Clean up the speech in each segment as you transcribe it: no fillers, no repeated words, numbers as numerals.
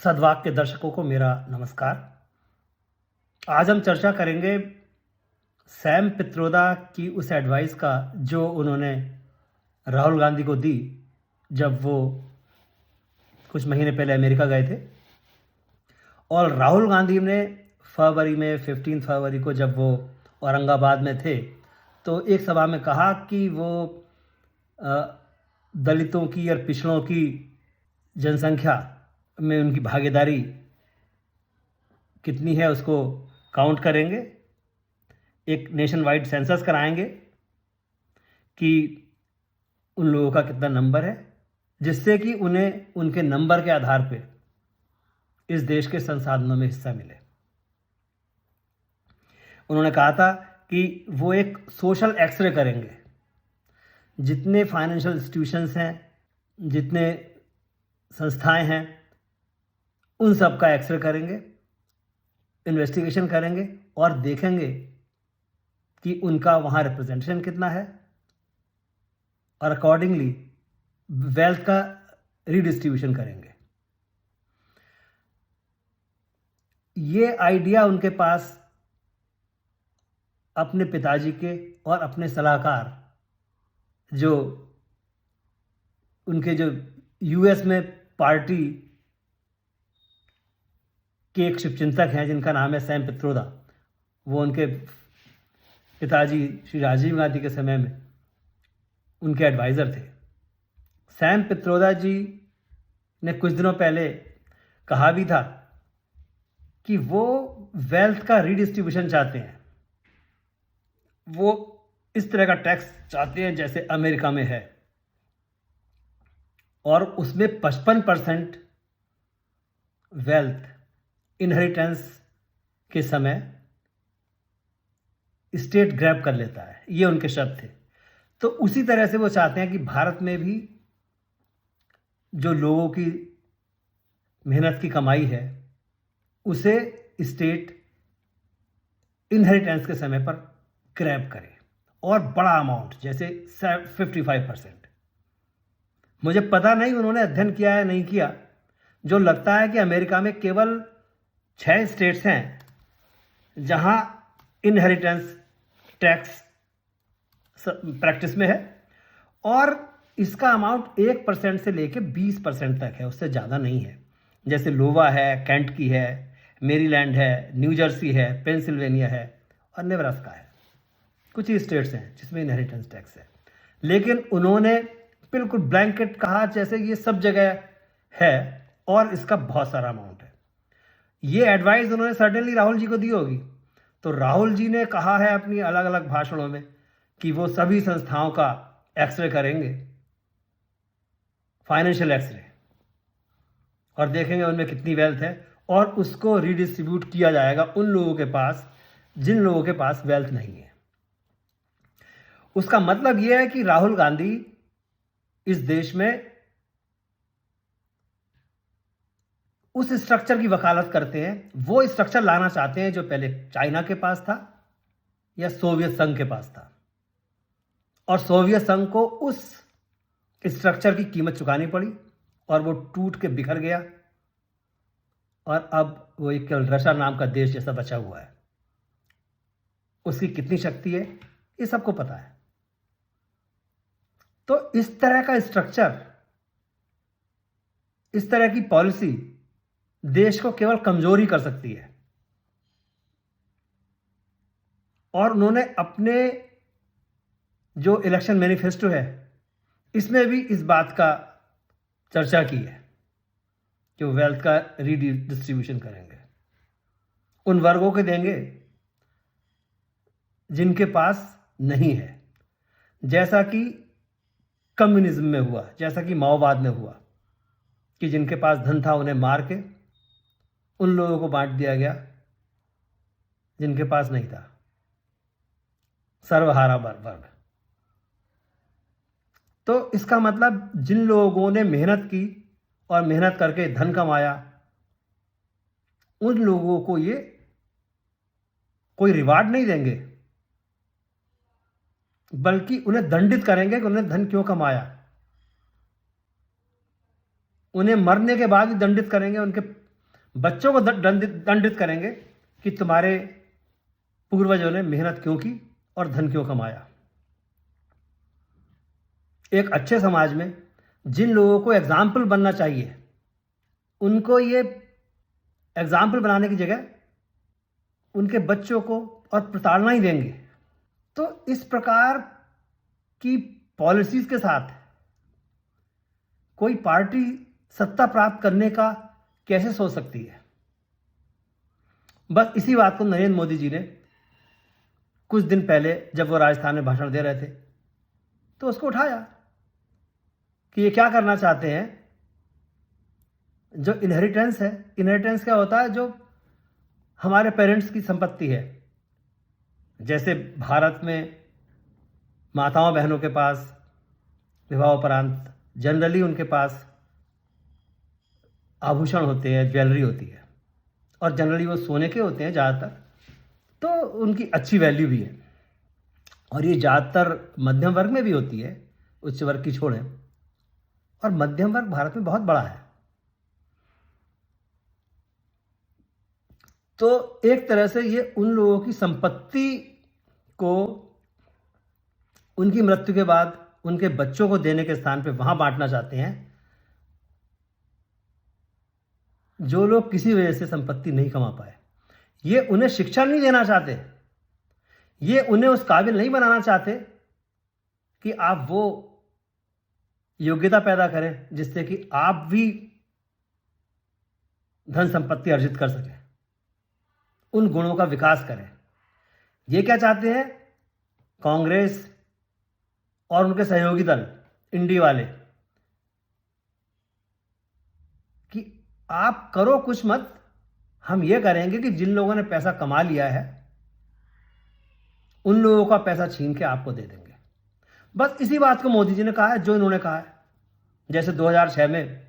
सद्वाक के दर्शकों को मेरा नमस्कार। आज हम चर्चा करेंगे सैम पित्रोदा की उस एडवाइस का जो उन्होंने राहुल गांधी को दी जब वो कुछ महीने पहले अमेरिका गए थे। और राहुल गांधी ने फरवरी में 15 फरवरी को जब वो औरंगाबाद में थे तो एक सभा में कहा कि वो दलितों की और पिछड़ों की जनसंख्या में उनकी भागीदारी कितनी है उसको काउंट करेंगे, एक नेशन वाइड सेंसस कराएंगे कि उन लोगों का कितना नंबर है, जिससे कि उन्हें उनके नंबर के आधार पे इस देश के संसाधनों में हिस्सा मिले। उन्होंने कहा था कि वो एक सोशल एक्सरे करेंगे, जितने फाइनेंशियल इंस्टीट्यूशंस हैं, जितने संस्थाएं हैं, उन सब का एक्सरे करेंगे, इन्वेस्टिगेशन करेंगे और देखेंगे कि उनका वहाँ रिप्रेजेंटेशन कितना है और अकॉर्डिंगली वेल्थ का रीडिस्ट्रीब्यूशन करेंगे। ये आइडिया उनके पास अपने पिताजी के और अपने सलाहकार जो उनके जो यूएस में पार्टी के एक शुभचिंतक हैं जिनका नाम है सैम पित्रोदा, वो उनके पिताजी श्री राजीव गांधी के समय में उनके एडवाइज़र थे। सैम पित्रोदा जी ने कुछ दिनों पहले कहा भी था कि वो वेल्थ का रीडिस्ट्रीब्यूशन चाहते हैं। वो इस तरह का टैक्स चाहते हैं जैसे अमेरिका में है, और उसमें 55% वेल्थ इनहेरिटेंस के समय स्टेट ग्रैब कर लेता है, ये उनके शब्द थे। तो उसी तरह से वो चाहते हैं कि भारत में भी जो लोगों की मेहनत की कमाई है उसे स्टेट इनहेरिटेंस के समय पर ग्रैब करे, और बड़ा अमाउंट जैसे 55%। मुझे पता नहीं उन्होंने अध्ययन किया है नहीं किया, जो लगता है कि अमेरिका में केवल 6 स्टेट्स हैं जहां इनहेरिटेंस टैक्स प्रैक्टिस में है, और इसका अमाउंट 1% से लेकर 20% तक है, उससे ज़्यादा नहीं है। जैसे लोवा है, कैंट की है, मेरीलैंड है, न्यू जर्सी है, पेंसिल्वेनिया है और नेब्रास्का है। कुछ ही स्टेट्स हैं जिसमें इनहेरिटेंस टैक्स है, लेकिन उन्होंने बिल्कुल ब्लैंकेट कहा जैसे ये सब जगह है और इसका बहुत सारा अमाउंट है। ये एडवाइस उन्होंने सर्टेनली राहुल जी को दी होगी। तो राहुल जी ने कहा है अपनी अलग अलग भाषणों में कि वो सभी संस्थाओं का एक्सरे करेंगे, फाइनेंशियल एक्सरे, और देखेंगे उनमें कितनी वेल्थ है, और उसको रीडिस्ट्रीब्यूट किया जाएगा उन लोगों के पास जिन लोगों के पास वेल्थ नहीं है। उसका मतलब यह है कि राहुल गांधी इस देश में उस स्ट्रक्चर की वकालत करते हैं, वो स्ट्रक्चर लाना चाहते हैं जो पहले चाइना के पास था या सोवियत संघ के पास था, और सोवियत संघ को उस स्ट्रक्चर की कीमत चुकानी पड़ी और वो टूट के बिखर गया, और अब वो एक केवल रशिया नाम का देश जैसा बचा हुआ है। उसकी कितनी शक्ति है ये सबको पता है। तो इस तरह का स्ट्रक्चर, इस तरह की पॉलिसी देश को केवल कमजोर ही कर सकती है, और उन्होंने अपने जो इलेक्शन मैनिफेस्टो है इसमें भी इस बात का चर्चा की है कि वो वेल्थ का रीडिस्ट्रीब्यूशन करेंगे, उन वर्गों के देंगे जिनके पास नहीं है, जैसा कि कम्युनिज्म में हुआ, जैसा कि माओवाद में हुआ कि जिनके पास धन था उन्हें मार के उन लोगों को बांट दिया गया जिनके पास नहीं था, सर्वहारा वर्ग। तो इसका मतलब जिन लोगों ने मेहनत की और मेहनत करके धन कमाया, उन लोगों को ये कोई रिवार्ड नहीं देंगे, बल्कि उन्हें दंडित करेंगे कि उन्होंने धन क्यों कमाया। उन्हें मरने के बाद भी दंडित करेंगे, उनके बच्चों को दंडित करेंगे कि तुम्हारे पूर्वजों ने मेहनत क्यों की और धन क्यों कमाया। एक अच्छे समाज में जिन लोगों को एग्जाम्पल बनना चाहिए, उनको ये एग्जाम्पल बनाने की जगह उनके बच्चों को और प्रताड़ना ही देंगे। तो इस प्रकार की पॉलिसीज के साथ कोई पार्टी सत्ता प्राप्त करने का कैसे सोच सकती है। बस इसी बात को नरेंद्र मोदी जी ने कुछ दिन पहले जब वो राजस्थान में भाषण दे रहे थे तो उसको उठाया कि ये क्या करना चाहते हैं। जो इनहेरिटेंस है, इनहेरिटेंस क्या होता है, जो हमारे पेरेंट्स की संपत्ति है। जैसे भारत में माताओं बहनों के पास विवाहोपरांत जनरली उनके पास आभूषण होते हैं, ज्वेलरी होती है, और जनरली वो सोने के होते हैं ज़्यादातर, तो उनकी अच्छी वैल्यू भी है। और ये ज़्यादातर मध्यम वर्ग में भी होती है, उच्च वर्ग की छोड़ें। और मध्यम वर्ग भारत में बहुत बड़ा है। तो एक तरह से ये उन लोगों की संपत्ति को उनकी मृत्यु के बाद उनके बच्चों को देने के स्थान पे वहां बांटना चाहते हैं जो लोग किसी वजह से संपत्ति नहीं कमा पाए। ये उन्हें शिक्षा नहीं देना चाहते, ये उन्हें उस काबिल नहीं बनाना चाहते कि आप वो योग्यता पैदा करें जिससे कि आप भी धन संपत्ति अर्जित कर सकें, उन गुणों का विकास करें। ये क्या चाहते हैं कांग्रेस और उनके सहयोगी दल इंडी वाले, कि आप करो कुछ मत, हम ये करेंगे कि जिन लोगों ने पैसा कमा लिया है उन लोगों का पैसा छीन के आपको दे देंगे। बस इसी बात को मोदी जी ने कहा है जो इन्होंने कहा है। जैसे 2006 में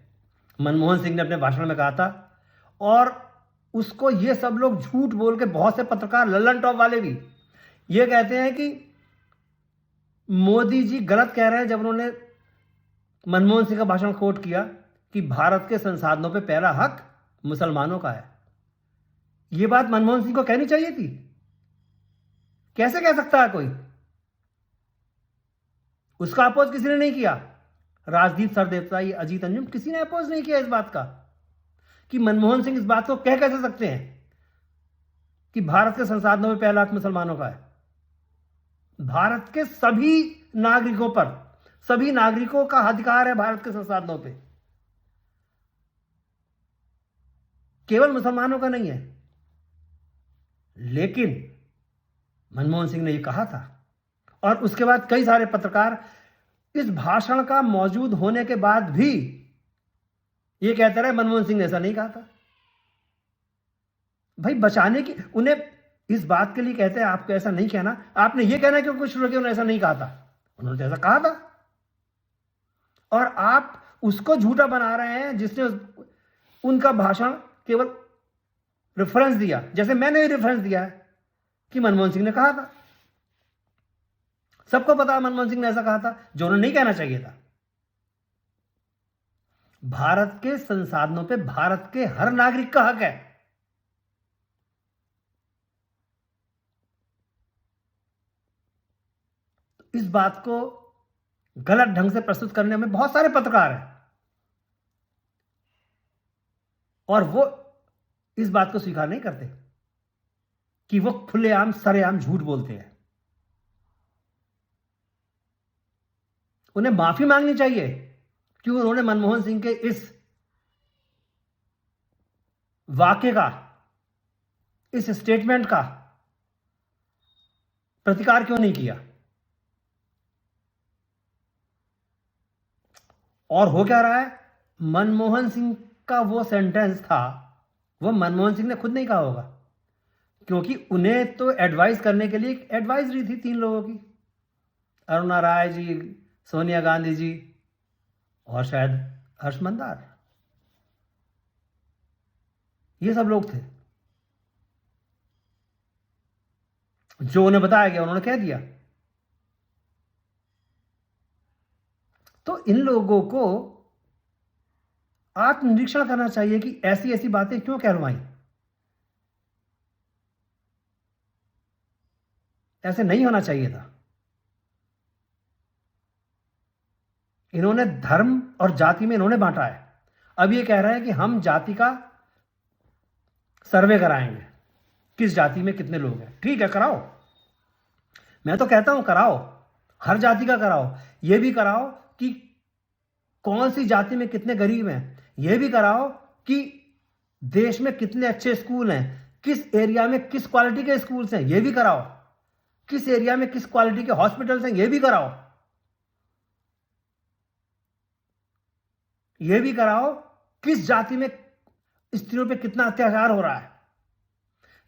मनमोहन सिंह ने अपने भाषण में कहा था, और उसको ये सब लोग झूठ बोल के, बहुत से पत्रकार लल्लन टॉप वाले भी ये कहते हैं कि मोदी जी गलत कह रहे हैं जब उन्होंने मनमोहन सिंह का भाषण कोट किया कि भारत के संसाधनों पे पहला हक मुसलमानों का है। यह बात मनमोहन सिंह को कहनी चाहिए थी। कैसे कह सकता है कोई? उसका अपोज किसी ने नहीं किया। राजदीप सरदेसाई, अजीत अंजुम, किसी ने अपोज नहीं किया इस बात का कि मनमोहन सिंह इस बात को कह कैसे सकते हैं कि भारत के संसाधनों में पहला हक मुसलमानों का है। भारत के सभी नागरिकों पर, सभी नागरिकों का अधिकार है भारत के संसाधनों पे, केवल मुसलमानों का नहीं है। लेकिन मनमोहन सिंह ने यह कहा था, और उसके बाद कई सारे पत्रकार इस भाषण का मौजूद होने के बाद भी यह कहते रहे मनमोहन सिंह ने ऐसा नहीं कहा था। भाई बचाने की, उन्हें इस बात के लिए कहते हैं आपको ऐसा नहीं कहना, आपने यह कहना क्यों कुछ लोग उन्होंने ऐसा नहीं कहा था, उन्होंने तो ऐसा कहा था। और आप उसको झूठा बना रहे हैं जिसने उनका भाषण केवल रेफरेंस दिया, जैसे मैंने रेफरेंस दिया है कि मनमोहन सिंह ने कहा था। सबको पता है मनमोहन सिंह ने ऐसा कहा था जो उन्हें नहीं कहना चाहिए था। भारत के संसाधनों पे भारत के हर नागरिक का हक है। इस बात को गलत ढंग से प्रस्तुत करने में बहुत सारे पत्रकार हैं, और वो इस बात को स्वीकार नहीं करते कि वो खुलेआम सरेआम झूठ बोलते हैं। उन्हें माफी मांगनी चाहिए कि उन्होंने मनमोहन सिंह के इस वाक्य का, इस स्टेटमेंट का प्रतिकार क्यों नहीं किया। और हो क्या रहा है, मनमोहन सिंह का वो सेंटेंस था, वो मनमोहन सिंह ने खुद नहीं कहा होगा, क्योंकि उन्हें तो एडवाइस करने के लिए एडवाइजरी थी 3 लोगों की, अरुणा राय जी, सोनिया गांधी जी और शायद हर्ष मंदार, ये सब लोग थे जो उन्हें बताया गया, उन्होंने कह दिया। तो इन लोगों को आत्मनिरीक्षण करना चाहिए कि ऐसी ऐसी बातें क्यों कहलवाई, ऐसे नहीं होना चाहिए था। इन्होंने धर्म और जाति में इन्होंने बांटा है। अब ये कह रहे हैं कि हम जाति का सर्वे कराएंगे, किस जाति में कितने लोग हैं। ठीक है, कराओ, मैं तो कहता हूं कराओ, हर जाति का कराओ। ये भी कराओ कि कौन सी जाति में कितने गरीब हैं, ये भी कराओ कि देश में कितने अच्छे स्कूल हैं, किस एरिया में किस क्वालिटी के स्कूल्स हैं, ये भी कराओ, किस एरिया में किस क्वालिटी के हॉस्पिटल्स हैं, ये भी कराओ। ये भी कराओ किस जाति में स्त्रियों पे कितना अत्याचार हो रहा है,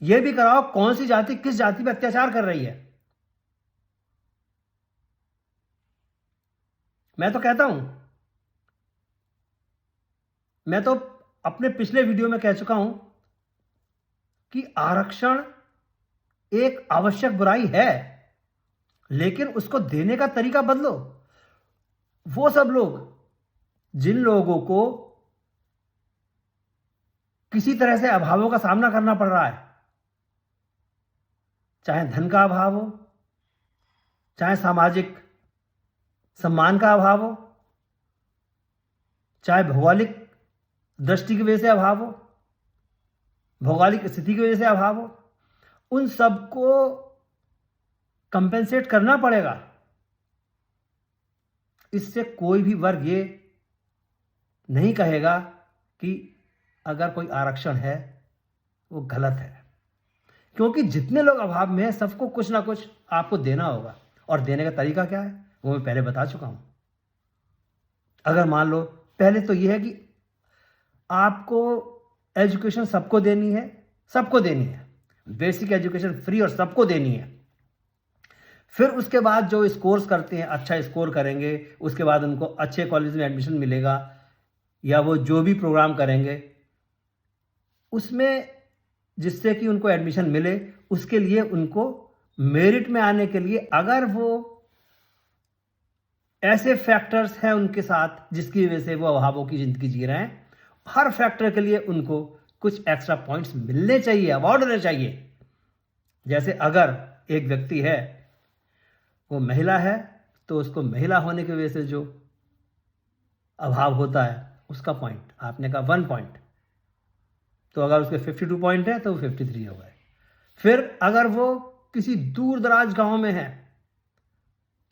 ये भी कराओ कौन सी जाति किस जाति पे अत्याचार कर रही है। मैं तो कहता हूं, मैं तो अपने पिछले वीडियो में कह चुका हूं कि आरक्षण एक आवश्यक बुराई है, लेकिन उसको देने का तरीका बदलो। वो सब लोग जिन लोगों को किसी तरह से अभावों का सामना करना पड़ रहा है, चाहे धन का अभाव हो, चाहे सामाजिक सम्मान का अभाव हो, चाहे भौगोलिक दृष्टि की वजह से अभाव हो, भौगोलिक स्थिति की वजह से अभाव हो, उन सबको कंपेंसेट करना पड़ेगा। इससे कोई भी वर्ग ये नहीं कहेगा कि अगर कोई आरक्षण है वो गलत है, क्योंकि जितने लोग अभाव में हैं सबको कुछ ना कुछ आपको देना होगा, और देने का तरीका क्या है वो मैं पहले बता चुका हूं। अगर मान लो, पहले तो यह है कि आपको एजुकेशन सबको देनी है, सबको देनी है, बेसिक एजुकेशन फ्री और सबको देनी है। फिर उसके बाद जो स्कोर्स करते हैं, अच्छा स्कोर करेंगे, उसके बाद उनको अच्छे कॉलेज में एडमिशन मिलेगा, या वो जो भी प्रोग्राम करेंगे उसमें जिससे कि उनको एडमिशन मिले, उसके लिए उनको मेरिट में आने के लिए अगर वो ऐसे फैक्टर्स हैं उनके साथ जिसकी वजह से वो अभावों की जिंदगी जी रहे हैं, हर फैक्टर के लिए उनको कुछ एक्स्ट्रा पॉइंट्स मिलने चाहिए, अवार्ड होने चाहिए। जैसे अगर एक व्यक्ति है, वो महिला है, तो उसको महिला होने की वजह से जो अभाव होता है उसका पॉइंट, आपने कहा 1 पॉइंट, तो अगर उसके 52 पॉइंट है तो वो 53 हो गए। फिर अगर वो किसी दूर दराज गांव में है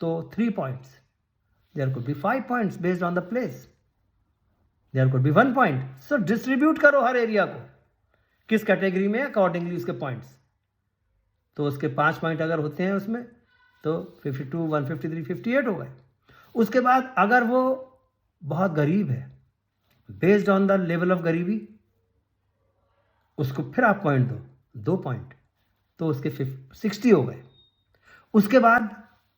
तो 3 points, there could be 5 points based on the place, there could be 1 point. So distribute करो हर एरिया को किस कैटेगरी में, अकॉर्डिंगली उसके पॉइंट्स। तो उसके 5 पॉइंट अगर होते हैं उसमें तो 52, 153, 58 हो गए। उसके बाद अगर वो बहुत गरीब है, based on the level of गरीबी, उसको फिर आप पॉइंट दो, 2 पॉइंट, तो उसके 60 हो गए। उसके बाद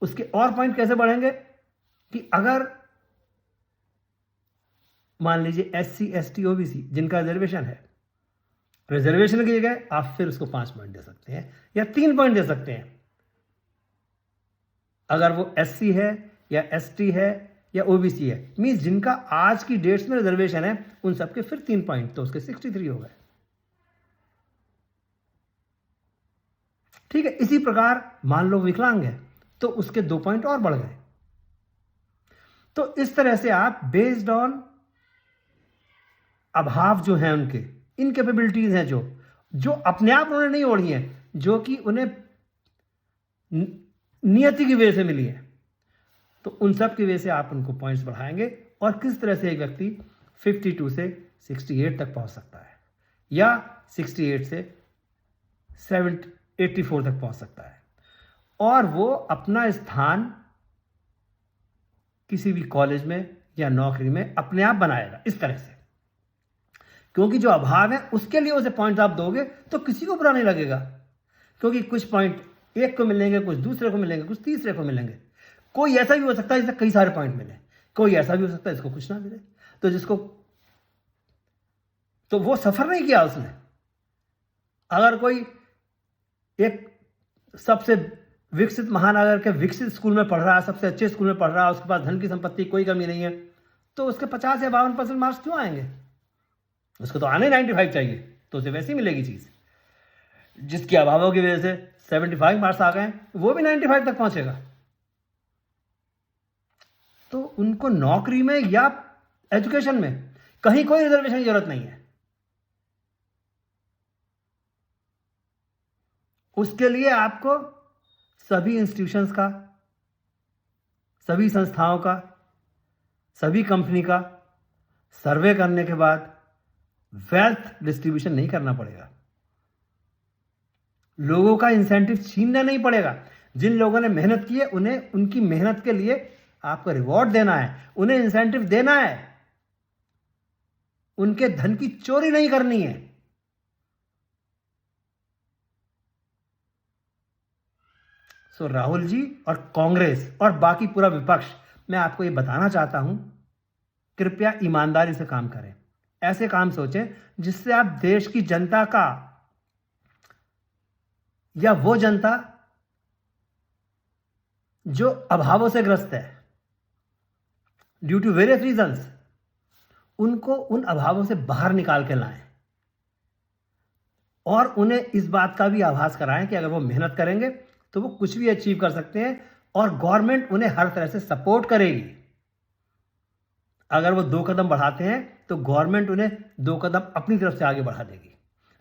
उसके और पॉइंट कैसे बढ़ेंगे कि अगर मान लीजिए SC, ST, OBC जिनका रिजर्वेशन है, रिजर्वेशन की जगह आप फिर उसको 5 पॉइंट दे सकते हैं या 3 पॉइंट दे सकते हैं। अगर वो SC है या ST है या OBC है, मींस जिनका आज की डेट्स में रिजर्वेशन है, उन सबके फिर 3 पॉइंट, तो उसके 63 हो गए। ठीक है, इसी प्रकार मान लो विकलांग है तो उसके 2 पॉइंट और बढ़ गए। तो इस तरह से आप बेस्ड ऑन अभाव जो है उनके, इनकेपेबिलिटीज हैं जो अपने आप उन्होंने नहीं ओढ़ी हैं, जो कि उन्हें नियति की वजह से मिली है, तो उन सब की वजह से आप उनको पॉइंट्स बढ़ाएंगे। और किस तरह से एक व्यक्ति 52 से 68 तक पहुंच सकता है, या 68 से 84 तक पहुंच सकता है, और वो अपना स्थान किसी भी कॉलेज में या नौकरी में अपने आप बनाएगा इस तरह से। क्योंकि जो अभाव है उसके लिए उसे पॉइंट आप दोगे तो किसी को बुरा नहीं लगेगा, क्योंकि कुछ पॉइंट एक को मिलेंगे, कुछ दूसरे को मिलेंगे, कुछ तीसरे को मिलेंगे। कोई ऐसा भी हो सकता है जिससे कई सारे पॉइंट मिले, कोई ऐसा भी हो सकता है जिसको कुछ ना मिले, तो जिसको, तो वो सफर नहीं किया उसने। अगर कोई एक सबसे विकसित महानगर के विकसित स्कूल में पढ़ रहा है, सबसे अच्छे स्कूल में पढ़ रहा है, उसके पास धन की संपत्ति कोई कमी नहीं है, तो उसके 50 या 52% मार्क्स क्यों आएंगे? उसको तो आने 95 चाहिए, तो उसे वैसी मिलेगी चीज़। जिसके अभावों की वजह से 75 मार्क्स आ गए, वो भी 95 तक पहुंचेगा। तो उनको नौकरी में या एजुकेशन में कहीं कोई रिजर्वेशन की जरूरत नहीं है। उसके लिए आपको सभी इंस्टीट्यूशंस का, सभी संस्थाओं का, सभी कंपनी का सर्वे करने के बाद वेल्थ डिस्ट्रीब्यूशन नहीं करना पड़ेगा। लोगों का इंसेंटिव छीनना नहीं पड़ेगा। जिन लोगों ने मेहनत की है उन्हें उनकी मेहनत के लिए आपको रिवॉर्ड देना है, उन्हें इंसेंटिव देना है, उनके धन की चोरी नहीं करनी है। सो राहुल जी और कांग्रेस और बाकी पूरा विपक्ष, मैं आपको ये बताना चाहता हूं, कृपया ईमानदारी से काम करें। ऐसे काम सोचें जिससे आप देश की जनता का, या वो जनता जो अभावों से ग्रस्त है ड्यू टू वेरियस रीजंस, उनको उन अभावों से बाहर निकाल के लाएं और उन्हें इस बात का भी आभास कराएं कि अगर वो मेहनत करेंगे तो वो कुछ भी अचीव कर सकते हैं और गवर्नमेंट उन्हें हर तरह से सपोर्ट करेगी। अगर वो 2 कदम बढ़ाते हैं तो गवर्नमेंट उन्हें 2 कदम अपनी तरफ से आगे बढ़ा देगी,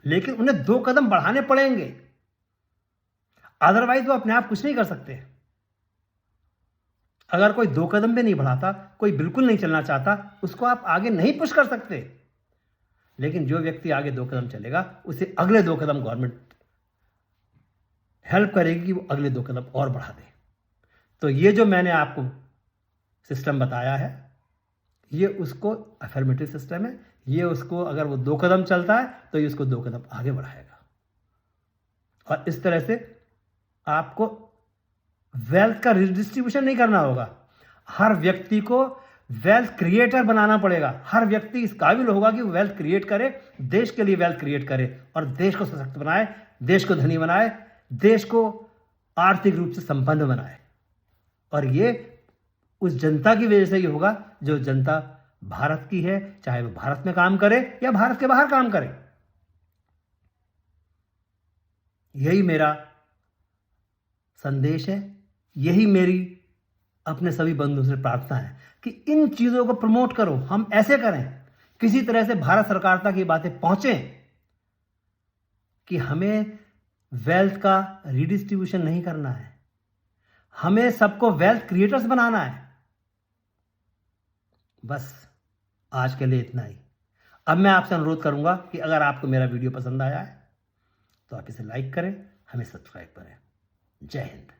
लेकिन उन्हें 2 कदम बढ़ाने पड़ेंगे, अदरवाइज वो अपने आप कुछ नहीं कर सकते। अगर कोई 2 कदम भी नहीं बढ़ाता, कोई बिल्कुल नहीं चलना चाहता, उसको आप आगे नहीं पुश कर सकते। लेकिन जो व्यक्ति आगे 2 कदम चलेगा उसे अगले 2 कदम गवर्नमेंट हेल्प करेगी कि वो अगले 2 कदम और बढ़ा दे। तो ये जो मैंने आपको सिस्टम बताया है, ये उसको अफर्मेटिव सिस्टम है। ये उसको, अगर वो 2 कदम चलता है तो ये उसको 2 कदम आगे बढ़ाएगा। और इस तरह से आपको वेल्थ का रिडिस्ट्रीब्यूशन नहीं करना होगा। हर व्यक्ति को वेल्थ क्रिएटर बनाना पड़ेगा। हर व्यक्ति इस काबिल होगा कि वो वेल्थ क्रिएट करे, देश के लिए वेल्थ क्रिएट करे और देश को सशक्त बनाए, देश को धनी बनाए, देश को आर्थिक रूप से संपन्न बनाए। और ये उस जनता की वजह से ही होगा जो जनता भारत की है, चाहे वो भारत में काम करे या भारत के बाहर काम करे। यही मेरा संदेश है, यही मेरी अपने सभी बंधुओं से प्रार्थना है कि इन चीजों को प्रमोट करो। हम ऐसे करें, किसी तरह से भारत सरकार तक ये बातें पहुंचे कि हमें वेल्थ का रिडिस्ट्रीब्यूशन नहीं करना है, हमें सबको वेल्थ क्रिएटर्स बनाना है। बस आज के लिए इतना ही। अब मैं आपसे अनुरोध करूंगा कि अगर आपको मेरा वीडियो पसंद आया है तो आप इसे लाइक करें, हमें सब्सक्राइब करें। जय हिंद।